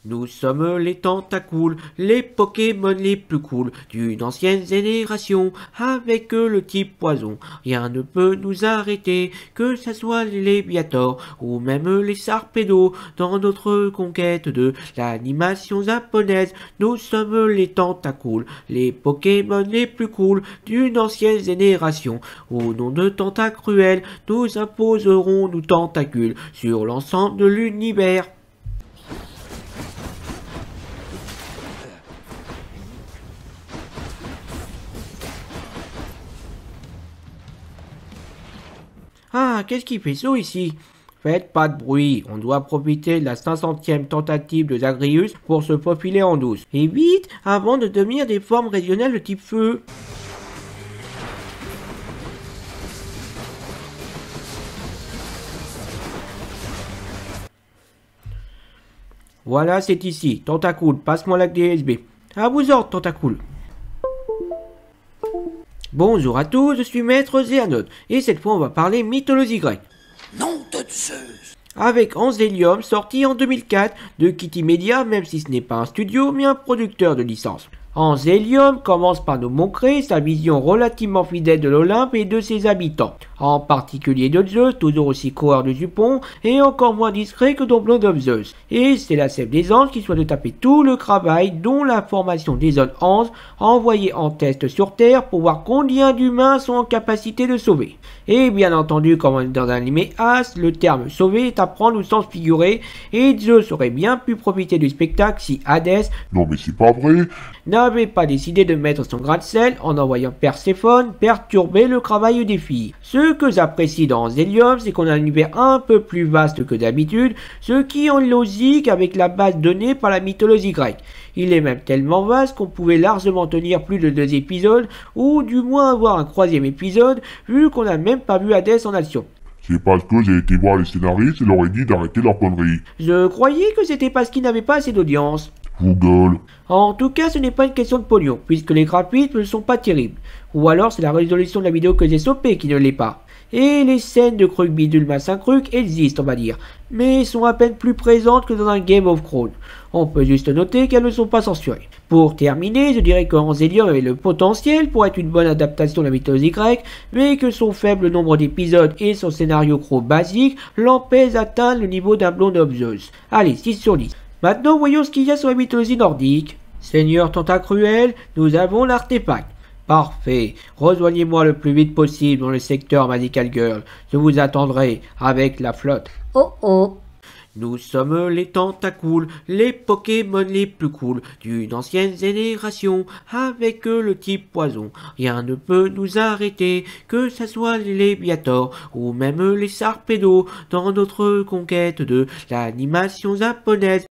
Nous sommes les Tentacools, les Pokémon les plus cools d'une ancienne génération, avec le type poison. Rien ne peut nous arrêter, que ça soit les Léviator ou même les Sarpedos. Dans notre conquête de l'animation japonaise, nous sommes les Tentacools, les Pokémon les plus cools d'une ancienne génération. Au nom de Tentacruel, nous imposerons nos tentacules sur l'ensemble de l'univers. Ah, qu'est-ce qui fait chaud ici? Faites pas de bruit, on doit profiter de la 500e tentative de Zagreus pour se faufiler en douce. Et vite, avant de devenir des formes régionales de type feu. Voilà, c'est ici. Tentacool, passe-moi la clé USB. À vous ordres, Tentacool. Bonjour à tous, je suis Maître Zéanote, et cette fois on va parler mythologie grecque. Nom de Zeus! Avec Angelium, sorti en 2004 de Kitty Media, même si ce n'est pas un studio, mais un producteur de licence. Angelium commence par nous montrer sa vision relativement fidèle de l'Olympe et de ses habitants, en particulier de Zeus, toujours aussi coureur de jupons, et encore moins discret que dans Blood of Zeus. Et c'est la chef des anges qui souhaite de taper tout le travail, dont la formation des zones anges, envoyées en test sur Terre pour voir combien d'humains sont en capacité de sauver. Et bien entendu, comme on est dans un animé As, le terme sauver est à prendre au sens figuré, et Zeus aurait bien pu profiter du spectacle si Hadès, Non mais c'est pas vrai. n'avait pas décidé de mettre son grain de sel en envoyant Perséphone perturber le travail des filles. Ce que j'apprécie dans Angelium, c'est qu'on a un univers un peu plus vaste que d'habitude, ce qui est en logique avec la base donnée par la mythologie grecque. Il est même tellement vaste qu'on pouvait largement tenir plus de 2 épisodes, ou du moins avoir un 3e épisode, vu qu'on n'a même pas vu Hadès en action. C'est parce que j'ai été voir les scénaristes et leur ai dit d'arrêter leur connerie. Je croyais que c'était parce qu'il n'avait pas assez d'audience. Google. En tout cas, ce n'est pas une question de pognon, puisque les graphismes ne sont pas terribles. Ou alors c'est la résolution de la vidéo que j'ai stoppée qui ne l'est pas. Et les scènes de Krug bidule machin Krug existent, on va dire, mais sont à peine plus présentes que dans un Game of Thrones. On peut juste noter qu'elles ne sont pas censurées. Pour terminer, je dirais que Angelium avait le potentiel pour être une bonne adaptation de la mythologie grecque, mais que son faible nombre d'épisodes et son scénario trop basique l'empêchent d'atteindre le niveau d'un Blood of Zeus. Allez, 6 sur 10. Maintenant, voyons ce qu'il y a sur la mythologie nordique. Seigneur Tentacruel, nous avons l'artefact. Parfait. Rejoignez-moi le plus vite possible dans le secteur Magical Girl. Je vous attendrai avec la flotte. Oh oh! Nous sommes les Tentacools, les Pokémon les plus cools d'une ancienne génération, avec le type poison. Rien ne peut nous arrêter, que ça soit les Léviator ou même les Sarpedos, dans notre conquête de l'animation japonaise.